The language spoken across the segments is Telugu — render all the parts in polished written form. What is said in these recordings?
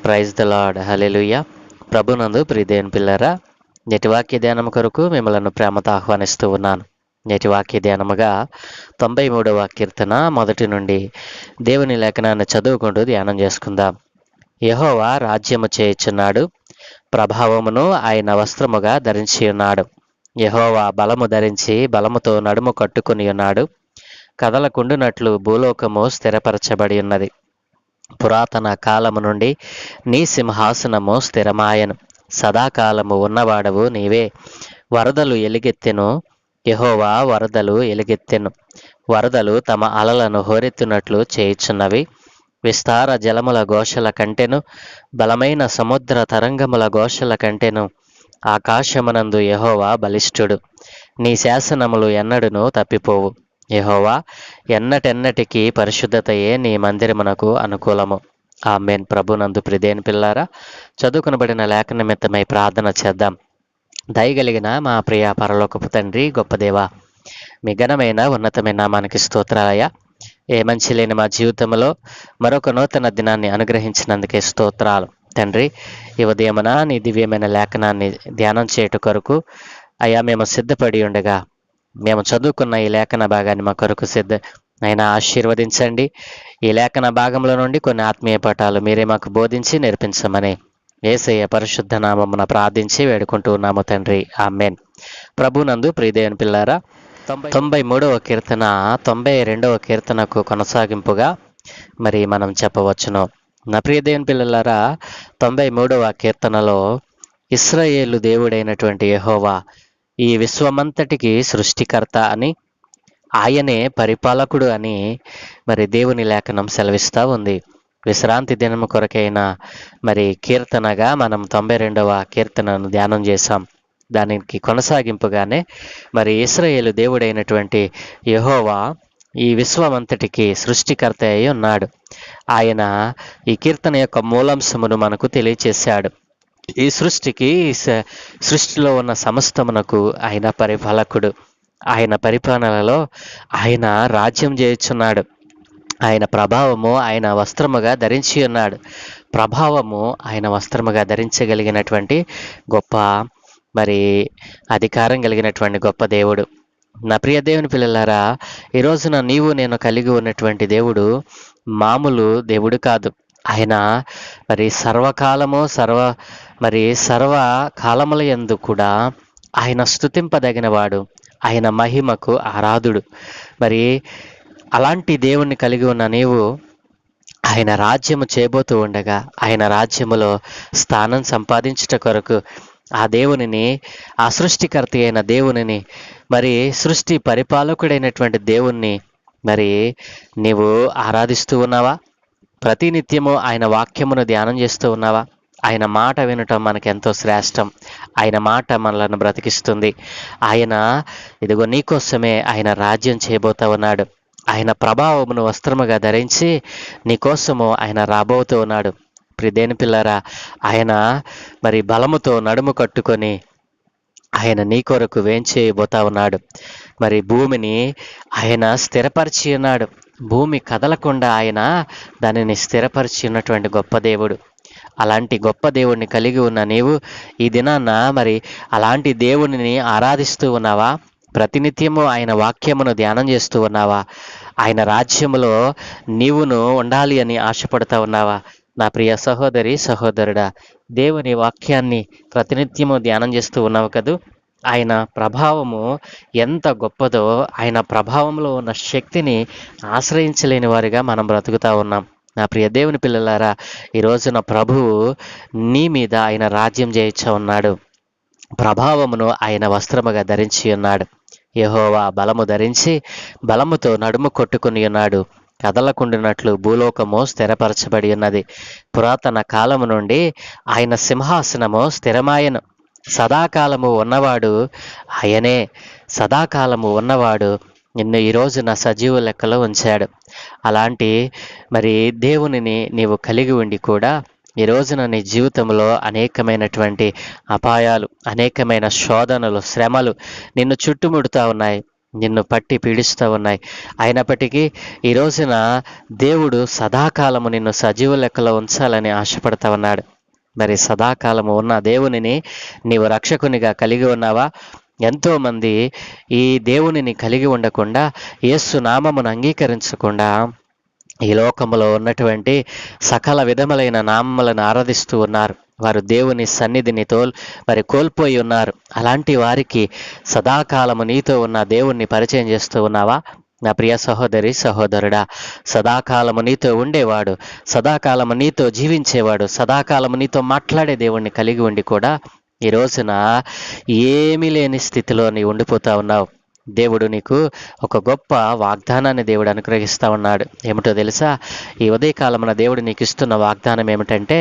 Praise the lord. హల్లెలూయా. ప్రభునందు ప్రియదేవుని పిల్లరా, నేటి వాక్య ధ్యానం కొరకు మిమ్మల్ని ప్రేమతో ఆహ్వానిస్తూ ఉన్నాను. నేటి వాక్య ధ్యానముగా 93వ కీర్తన మొదటి నుండి దేవుని లేఖనాన్ని చదువుకుంటూ ధ్యానం చేసుకుందాం. యెహోవా రాజ్యము చేయుచున్నాడు, ప్రభావమును ఆయన వస్త్రముగా ధరించి ఉన్నాడు. యెహోవా బలము ధరించి బలముతో నడుము కట్టుకుని ఉన్నాడు. కదలకుండునట్లు భూలోకము స్థిరపరచబడి ఉన్నది. పురాతన కాలము నుండి నీ సింహాసనము స్థిరమాయను. సదాకాలము ఉన్నవాడవు నీవే. వరదలు ఎలుగెత్తెను, యెహోవా వరదలు ఎలుగెత్తెను. వరదలు తమ అలలను హోరెత్తునట్లు చేయుచున్నవి. విస్తార జలముల ఘోషల కంటెను, బలమైన సముద్ర తరంగముల ఘోషల కంటెను ఆకాశమునందు యెహోవా బలిష్ఠుడు. నీ శాసనములు ఎన్నడును తప్పిపోవు. యెహోవా ఎన్నటెన్నటికీ పరిశుద్ధతయే నీ మందిరమునకు అనుకూలము. ఆమేన్. ప్రభునందు ప్రియదేవుని పిల్లారా, చదువుకునబడిన లేఖ నిమిత్తమై ప్రార్థన చేద్దాం. దయగలిగిన మా ప్రియ పరలోకపు తండ్రి, గొప్ప దేవా, మీ ఘనమైన ఉన్నతమైన నామానికి స్తోత్రాలయ్యా. ఏ మంచి లేని మా జీవితంలో మరొక నూతన దినాన్ని అనుగ్రహించినందుకే స్తోత్రాలు తండ్రి. ఈ ఉదయమున నీ దివ్యమైన లేఖనాన్ని ధ్యానం చేయుట కొరకు అయ్యా మేము సిద్ధపడి ఉండగా, మేము చదువుకున్న ఈ లేఖన భాగాన్ని మా కొరకు అయినా ఆశీర్వదించండి. ఈ లేఖన భాగంలో నుండి కొన్ని ఆత్మీయ పాఠాలు మీరే మాకు బోధించి నేర్పించమని యేసయ్య పరిశుద్ధ నామమున ప్రార్థించి వేడుకుంటూ ఉన్నాము తండ్రి. ఆమేన్. ప్రభునందు ప్రియదేవుని పిల్లారా, 93వ కీర్తన 92వ కీర్తనకు కొనసాగింపుగా మరి మనం చెప్పవచ్చును. నా ప్రియదేవుని పిల్లలారా, 93వ కీర్తనలో ఇశ్రాయేలు దేవుడైనటువంటి యెహోవా ఈ విశ్వమంతటికి సృష్టికర్త అని, ఆయనే పరిపాలకుడు అని మరి దేవుని లేఖనం సెలవిస్తూ ఉంది. విశ్రాంతి దినము కొరకైన మరి కీర్తనగా మనం 92వ కీర్తనను ధ్యానం చేశాం. దానికి కొనసాగింపుగానే మరి ఇశ్రాయేలు దేవుడైనటువంటి యెహోవా ఈ విశ్వమంతటికి సృష్టికర్త అయి ఉన్నాడు. ఆయన ఈ కీర్తన యొక్క మూలాంశమును మనకు తెలియచేశాడు. ఈ సృష్టిలో ఉన్న సమస్తమునకు ఆయన పరిపాలకుడు. ఆయన పరిపాలనలో ఆయన రాజ్యం చేయుచున్నాడు. ఆయన ప్రభావము ఆయన వస్త్రముగా ధరించి ఉన్నాడు. ప్రభావము ఆయన వస్త్రముగా ధరించగలిగినటువంటి గొప్ప మరి అధికారం కలిగినటువంటి గొప్ప దేవుడు. నా ప్రియ దేవుని పిల్లలారా, ఈ రోజున నీవు నేను కలిగి ఉన్నటువంటి దేవుడు మామూలు దేవుడు కాదు. ఆయన మరి సర్వకాలము సర్వ కాలముల యందు కూడా ఆయన స్తుతింపదగినవాడు. ఆయన మహిమకు ఆరాధుడు. మరి అలాంటి దేవుణ్ణి కలిగి ఉన్న నీవు ఆయన రాజ్యము చేయబోతూ ఉండగా, ఆయన రాజ్యములో స్థానం సంపాదించుట కొరకు ఆ దేవునిని, ఆ సృష్టికర్త అయిన దేవునిని, మరి సృష్టి పరిపాలకుడైనటువంటి దేవుణ్ణి మరి నీవు ఆరాధిస్తూ ఉన్నావా? ప్రతినిత్యము ఆయన వాక్యమును ధ్యానం చేస్తూ ఉన్నావా? ఆయన మాట వినటం మనకెంతో శ్రేష్టం. ఆయన మాట మనలను బ్రతికిస్తుంది. ఆయన ఇదిగో నీకోసమే ఆయన రాజ్యం చేయబోతూ ఉన్నాడు. ఆయన ప్రభావమును వస్త్రముగా ధరించి నీకోసము ఆయన రాబోతూ ఉన్నాడు. ప్రియదేని పిల్లరా, ఆయన మరి బలముతో నడుము కట్టుకొని ఆయన నీ కొరకు వేంచేయబోతా ఉన్నాడు. మరి భూమిని ఆయన స్థిరపరిచి ఉన్నాడు. భూమి కదలకుండా ఆయన దానిని స్థిరపరిచి ఉన్నటువంటి గొప్ప దేవుడు. అలాంటి గొప్ప దేవుడిని కలిగి ఉన్న నీవు ఈ దినాన్న మరి అలాంటి దేవుడిని ఆరాధిస్తూ ఉన్నావా? ప్రతినిత్యము ఆయన వాక్యమును ధ్యానం చేస్తూ ఉన్నావా? ఆయన రాజ్యములో నీవును ఉండాలి అని ఆశపడుతూ ఉన్నావా? నా ప్రియ సహోదరి, సహోదరుడా, దేవుని వాక్యాన్ని ప్రతినిత్యము ధ్యానం చేస్తూ ఉన్నావు కదూ. ఆయన ప్రభావము ఎంత గొప్పదో, ఆయన ప్రభావంలో ఉన్న శక్తిని ఆశ్రయించలేని వారిగా మనం బ్రతుకుతూ ఉన్నాం. నా ప్రియ దేవుని పిల్లలారా, ఈ రోజున ప్రభువు నీ మీద ఆయన రాజ్యం చేయించ ఉన్నాడు. ప్రభావమును ఆయన వస్త్రముగా ధరించి ఉన్నాడు. యెహోవా బలము ధరించి బలముతో నడుము కొట్టుకుని ఉన్నాడు. కదలకుండినట్లు భూలోకము స్థిరపరచబడి ఉన్నది. పురాతన కాలము నుండి ఆయన సింహాసనము స్థిరమాయను. సదాకాలము ఉన్నవాడు ఆయనే. సదాకాలము ఉన్నవాడు నిన్ను ఈ రోజున సజీవ లెక్కలో ఉంచాడు. అలాంటి మరి దేవునిని నీవు కలిగి ఉండి కూడా ఈ రోజున నీ జీవితంలో అనేకమైనటువంటి అపాయాలు, అనేకమైన శోధనలు, శ్రమలు నిన్ను చుట్టుముడుతూ ఉన్నాయి. నిన్ను పట్టి పీడిస్తూ ఉన్నాయి. అయినప్పటికీ ఈ రోజున దేవుడు సదాకాలము నిన్ను సజీవ లెక్కలో ఉంచాలని ఆశపడతా ఉన్నాడు. మరి సదాకాలము ఉన్న దేవునిని నీవు రక్షకునిగా కలిగి ఉన్నావా? ఎంతోమంది ఈ దేవునిని కలిగి ఉండకుండా, యేసు నామమును అంగీకరించకుండా ఈ లోకములో ఉన్నటువంటి సకల విధములైన నామములను ఆరాధిస్తూ ఉన్నారు. వారు దేవుని సన్నిధిని మరి కోల్పోయి ఉన్నారు. అలాంటి వారికి సదాకాలము నీతో ఉన్న దేవుణ్ణి పరిచయం చేస్తూ ఉన్నావా? నా ప్రియ సహోదరి సహోదరుడా, సదాకాలము నీతో ఉండేవాడు, సదాకాలము నీతో జీవించేవాడు, సదాకాలము నీతో మాట్లాడే దేవుణ్ణి కలిగి ఉండి కూడా ఈ రోజున ఏమీ లేని స్థితిలో నీ ఉండిపోతా ఉన్నావు. దేవుడు నీకు ఒక గొప్ప వాగ్దానాన్ని దేవుడు అనుగ్రహిస్తూ ఉన్నాడు. ఏమిటో తెలుసా? ఈ ఉదయకాలమున దేవుడు నీకు ఇస్తున్న వాగ్దానం ఏమిటంటే,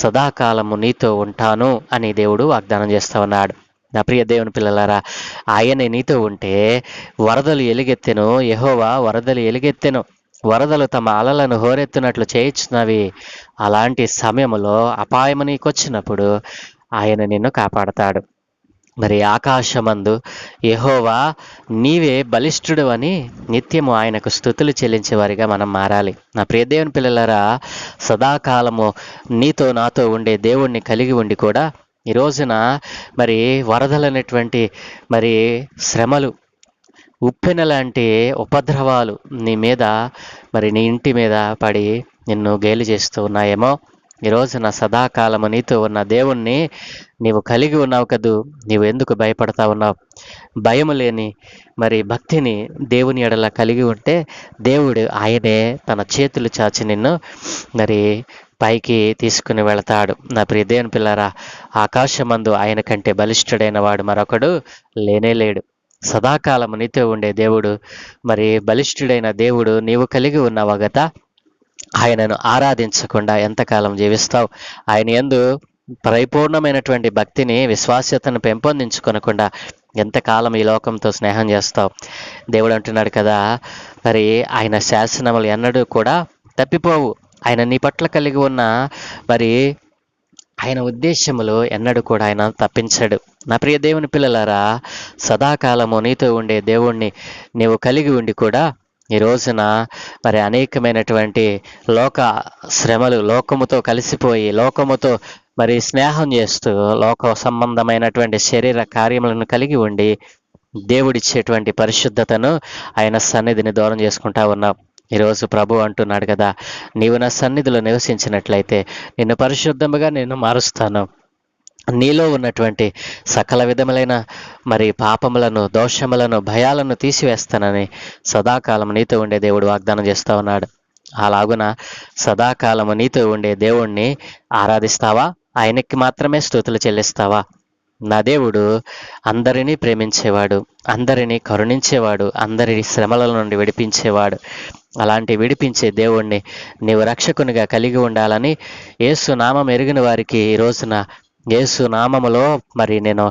సదాకాలము నీతో ఉంటాను అని దేవుడు వాగ్దానం చేస్తూ ఉన్నాడు. నా ప్రియ దేవుని పిల్లలారా, ఆయనే నీతో ఉంటే వరదలు ఎలుగెత్తెను, యెహోవా వరదలు ఎలుగెత్తెను, వరదలు తమ అలలను హోరెత్తునట్లు చేయించినవి. అలాంటి సమయంలో అపాయము నీకొచ్చినప్పుడు ఆయన నిన్ను కాపాడతాడు. మరి ఆకాశమందు యెహోవా నీవే బలిష్ఠుడు అని నిత్యము ఆయనకు స్తుతులు చెల్లించేవారిగా మనం మారాలి. నా ప్రియ దేవుని పిల్లలారా, సదాకాలము నీతో నాతో ఉండే దేవుణ్ణి కలిగి ఉండి కూడా ఈ రోజున మరి వరదలనేటువంటి మరి శ్రమలు, ఉప్పెన లాంటి ఉపద్రవాలు నీ మీద మరి నీ ఇంటి మీద పడి నిన్ను గేలి చేస్తూ ఉన్నాయేమో. ఈ రోజున సదాకాలము నీతో ఉన్న దేవుణ్ణి నీవు కలిగి ఉన్నావు కదూ, నీవు ఎందుకు భయపడతా ఉన్నావు? భయము లేని మరి భక్తిని దేవుని ఎడల కలిగి ఉంటే దేవుడు ఆయనే తన చేతులు చాచి నిన్ను మరి పైకి తీసుకుని వెళతాడు. నా ప్రియ దేవుని పిల్లరా, ఆకాశమందు ఆయన కంటే బలిష్ఠుడైన వాడు మరొకడు లేనే లేడు. సదాకాలము నీతో ఉండే దేవుడు, మరి బలిష్ఠుడైన దేవుడు నీవు కలిగి ఉన్నావా గత? ఆయనను ఆరాధించకుండా ఎంతకాలం జీవిస్తావు? ఆయన యందు పరిపూర్ణమైనటువంటి భక్తిని, విశ్వాస్యతను పెంపొందించుకొనకుండా ఎంతకాలం ఈ లోకంతో స్నేహం చేస్తావు? దేవుడు అంటున్నాడు కదా, మరి ఆయన శాసనములు ఎన్నడూ కూడా తప్పిపోవు. ఆయన నీ పట్ల కలిగి ఉన్న మరి ఆయన ఉద్దేశములు ఎన్నడూ కూడా ఆయన తప్పించడు. నా ప్రియ దేవుని పిల్లలారా, సదాకాలము నీతో ఉండే దేవుణ్ణి నీవు కలిగి ఉండి కూడా ఈ రోజున మరి అనేకమైనటువంటి లోక శ్రమలు, లోకముతో కలిసిపోయి లోకముతో మరి స్నేహం చేస్తూ లోక సంబంధమైనటువంటి శరీర కార్యములను కలిగి ఉండి దేవుడిచ్చేటువంటి పరిశుద్ధతను, ఆయన సన్నిధిని దూరం చేసుకుంటా ఉన్నావు. ఈరోజు ప్రభు అంటున్నాడు కదా, నీవు నా సన్నిధిలో నివసించినట్లయితే నిన్ను పరిశుద్ధముగా నేను మారుస్తాను, నీలో ఉన్నటువంటి సకల విధములైన మరి పాపములను, దోషములను, భయాలను తీసివేస్తానని సదాకాలం నీతో ఉండే దేవుడు వాగ్దానం చేస్తూ ఉన్నాడు. అలాగున సదాకాలము నీతో ఉండే దేవుణ్ణి ఆరాధిస్తావా? ఆయనకి మాత్రమే స్తుతులు చెల్లిస్తావా? నా దేవుడు అందరినీ ప్రేమించేవాడు, అందరినీ కరుణించేవాడు, అందరి శ్రమల నుండి విడిపించేవాడు. అలాంటి విడిపించే దేవుణ్ణి నీవు రక్షకునిగా కలిగి ఉండాలని యేసు నామం ఎరిగిన వారికి ఈ రోజున యేసు నామములో మరి నేను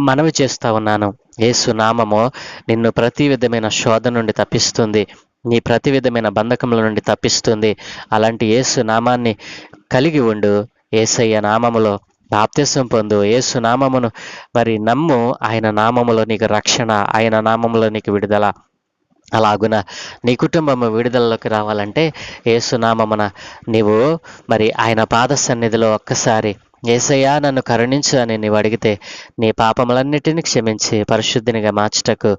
మనవి చేస్తా ఉన్నాను. యేసు నామము నిన్ను ప్రతి విధమైన శోధన నుండి తప్పిస్తుంది, నీ ప్రతి విధమైన బంధకముల నుండి తప్పిస్తుంది. అలాంటి యేసు నామాన్ని కలిగి ఉండు. యేసయ్య నామములో బాప్తిసం పొందు, యేసు నామమును మరి నమ్ము. ఆయన నామములో నీకు రక్షణ, ఆయన నామములో నీకు విడుదల. అలాగున నీ కుటుంబము విడుదలలోకి రావాలంటే యేసునామమున నీవు మరి ఆయన పాద సన్నిధిలో ఒక్కసారి యేసయ్యా నన్ను కరుణించు అని నీవు అడిగితే నీ పాపములన్నిటిని క్షమించి పరిశుద్ధినిగా మార్చుటకు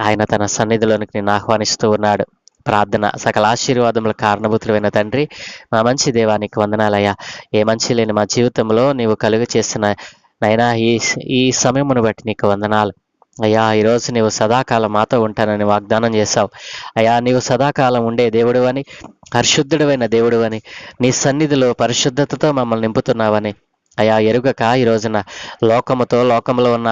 ఆయన తన సన్నిధిలోనికి నిన్ను ఆహ్వానిస్తూ ఉన్నాడు. ప్రార్థన. సకల ఆశీర్వాదముల కారణభూతులైన తండ్రి, మా మంచి దేవానికి వందనాలయ్యా. ఏ మంచి లేని మా జీవితంలో నీవు కలుగు చేసిన నైనా ఈ సమయమును బట్టి నీకు వందనాలు అయ్యా. ఈరోజు నీవు సదాకాలం మాతో ఉంటానని వాగ్దానం చేశావు అయ్యా. నీవు సదాకాలం ఉండే దేవుడు అని, పరిశుద్ధుడైన దేవుడు అని, నీ సన్నిధిలో పరిశుద్ధతతో మమ్మల్ని నింపుతున్నావని అయ్యా ఎరుగక ఈ రోజున లోకములో ఉన్న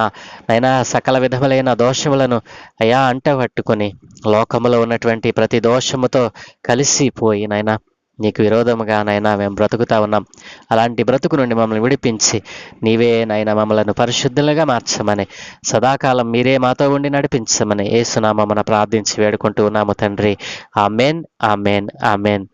నైనా సకల విధములైన దోషములను అయ్యా అంటబట్టుకొని లోకములో ఉన్నటువంటి ప్రతి దోషముతో కలిసిపోయి నైనా నీకు విరోధముగా నైనా మేము బ్రతుకుతా ఉన్నాం. అలాంటి బ్రతుకు నుండి మమ్మల్ని విడిపించి నీవే నైనా మమ్మలను పరిశుద్ధులుగా మార్చమని, సదాకాలం మీరే మాతో ఉండి నడిపించమని యేసునామమున ప్రార్థించి వేడుకుంటూ ఉన్నాము తండ్రి. Amen, amen, amen.